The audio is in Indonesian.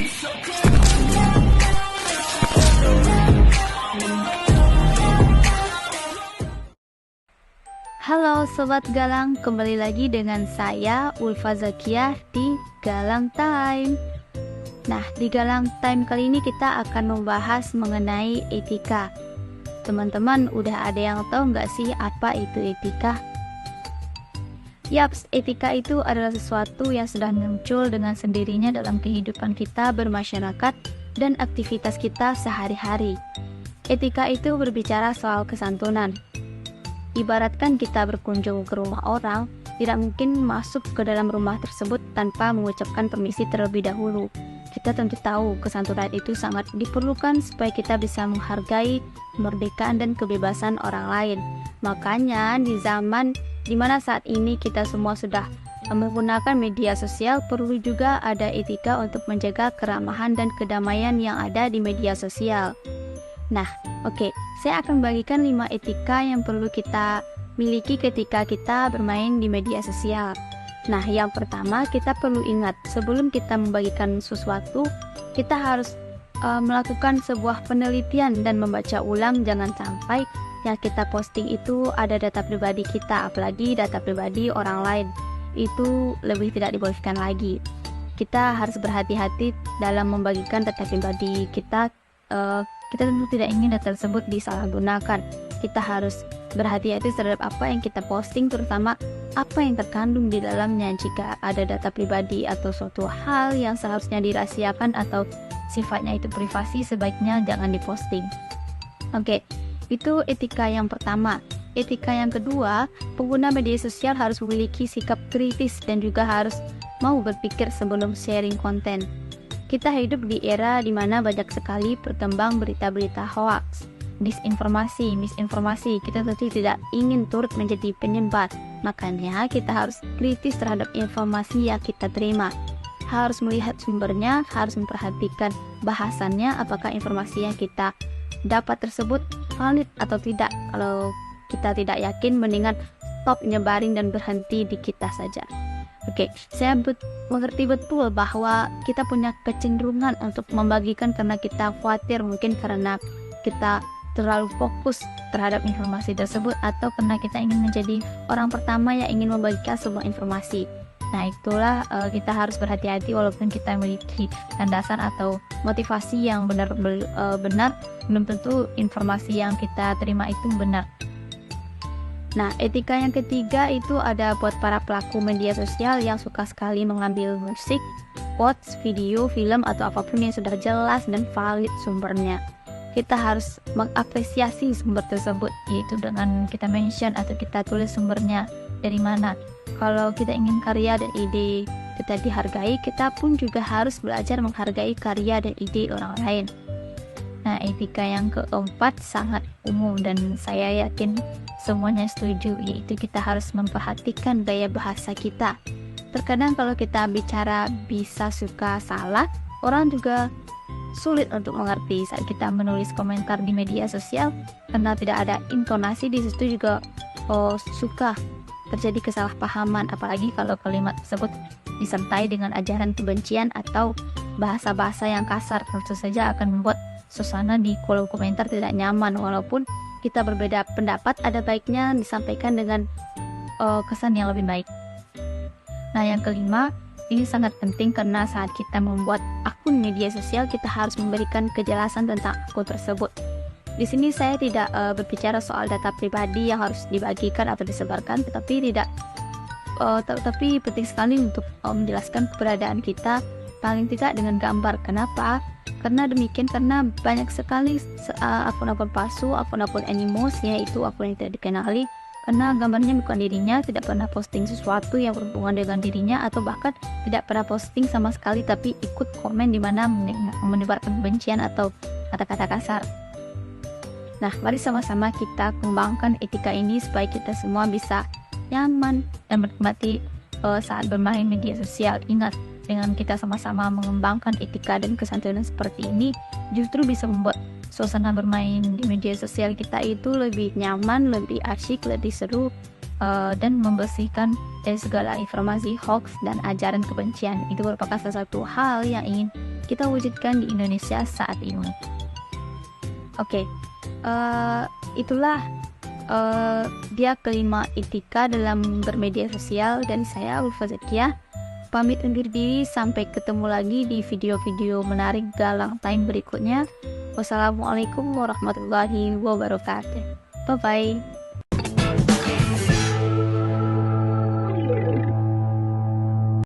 Halo Sobat Galang, kembali lagi dengan saya Ulfa Zakiah di Galang Time. Nah, di Galang Time kali ini kita akan membahas mengenai etika. Teman-teman, udah ada yang tahu nggak sih apa itu etika? Yaps, etika itu adalah sesuatu yang sudah muncul dengan sendirinya dalam kehidupan kita bermasyarakat dan aktivitas kita sehari-hari. Etika itu berbicara soal kesantunan. Ibaratkan kita berkunjung ke rumah orang, tidak mungkin masuk ke dalam rumah tersebut tanpa mengucapkan permisi terlebih dahulu. Kita tentu tahu kesantunan itu sangat diperlukan supaya kita bisa menghargai kemerdekaan dan kebebasan orang lain. Makanya di zaman dimana saat ini kita semua sudah menggunakan media sosial, perlu juga ada etika untuk menjaga keramahan dan kedamaian yang ada di media sosial. Nah, oke, saya akan bagikan 5 etika yang perlu kita miliki ketika kita bermain di media sosial. Nah, yang pertama kita perlu ingat, sebelum kita membagikan sesuatu, kita harus melakukan sebuah penelitian dan membaca ulang. Jangan sampai yang kita posting itu ada data pribadi kita, apalagi data pribadi orang lain. Itu lebih tidak dibolehkan lagi. Kita harus berhati-hati dalam membagikan data pribadi kita. Kita tentu tidak ingin data tersebut disalahgunakan. Kita harus berhati-hati terhadap apa yang kita posting, terutama apa yang terkandung di dalamnya. Jika ada data pribadi atau suatu hal yang seharusnya dirahasiakan atau sifatnya itu privasi, sebaiknya jangan diposting. Oke, itu etika yang pertama. Etika yang kedua, pengguna media sosial harus memiliki sikap kritis dan juga harus mau berpikir sebelum sharing konten. Kita hidup di era di mana banyak sekali berkembang berita-berita hoax, disinformasi, misinformasi. Kita tentu tidak ingin turut menjadi penyebar. Makanya kita harus kritis terhadap informasi yang kita terima. Harus melihat sumbernya, harus memperhatikan bahasannya, apakah informasi yang kita dapat tersebut valid atau tidak. Kalau kita tidak yakin, mendingan stop nyebarin dan berhenti di kita saja. Oke, saya mengerti betul bahwa kita punya kecenderungan untuk membagikan karena kita khawatir, mungkin karena kita terlalu fokus terhadap informasi tersebut, atau karena kita ingin menjadi orang pertama yang ingin membagikan sebuah informasi. Nah, itulah kita harus berhati-hati walaupun kita memiliki landasan atau motivasi yang benar, belum tentu informasi yang kita terima itu benar. Nah, etika yang ketiga itu ada buat para pelaku media sosial yang suka sekali mengambil musik, quotes, video, film, atau apapun yang sudah jelas dan valid sumbernya. Kita harus mengapresiasi sumber tersebut, yaitu dengan kita mention atau kita tulis sumbernya dari mana. Kalau kita ingin karya dan ide kita dihargai, kita pun juga harus belajar menghargai karya dan ide orang lain. Nah, etika yang keempat sangat umum dan saya yakin semuanya setuju, yaitu kita harus memperhatikan gaya bahasa kita. Terkadang kalau kita bicara bisa suka salah, orang juga sulit untuk mengerti saat kita menulis komentar di media sosial karena tidak ada intonasi. Di situ juga suka terjadi kesalahpahaman, apalagi kalau kalimat tersebut disertai dengan ajaran kebencian atau bahasa-bahasa yang kasar. Tentu saja akan membuat suasana di kolom komentar tidak nyaman. Walaupun kita berbeda pendapat, ada baiknya disampaikan dengan kesan yang lebih baik. Nah, yang kelima, ini sangat penting karena saat kita membuat akun media sosial, kita harus memberikan kejelasan tentang akun tersebut. Di sini saya tidak berbicara soal data pribadi yang harus dibagikan atau disebarkan, tetapi penting sekali untuk menjelaskan keberadaan kita, paling tidak dengan gambar. Kenapa? Karena banyak sekali akun-akun palsu, akun-akun animals, yaitu akun yang tidak dikenali, karena gambarnya bukan dirinya, tidak pernah posting sesuatu yang berhubungan dengan dirinya, atau bahkan tidak pernah posting sama sekali tapi ikut komen di mana menebarkan kebencian atau kata-kata kasar. Nah, mari sama-sama kita kembangkan etika ini supaya kita semua bisa nyaman dan menikmati saat bermain media sosial. Ingat, dengan kita sama-sama mengembangkan etika dan kesantunan seperti ini, justru bisa membuat suasana bermain di media sosial kita itu lebih nyaman, lebih asyik, lebih seru, dan membersihkan dari segala informasi hoax dan ajaran kebencian. Itu merupakan salah satu hal yang ingin kita wujudkan di Indonesia saat ini. Oke, itulah dia kelima etika dalam bermedia sosial dari saya Ulfa Zakia. Pamit undur diri, sampai ketemu lagi di video-video menarik Galang Time berikutnya. Wassalamualaikum warahmatullahi wabarakatuh. Bye bye.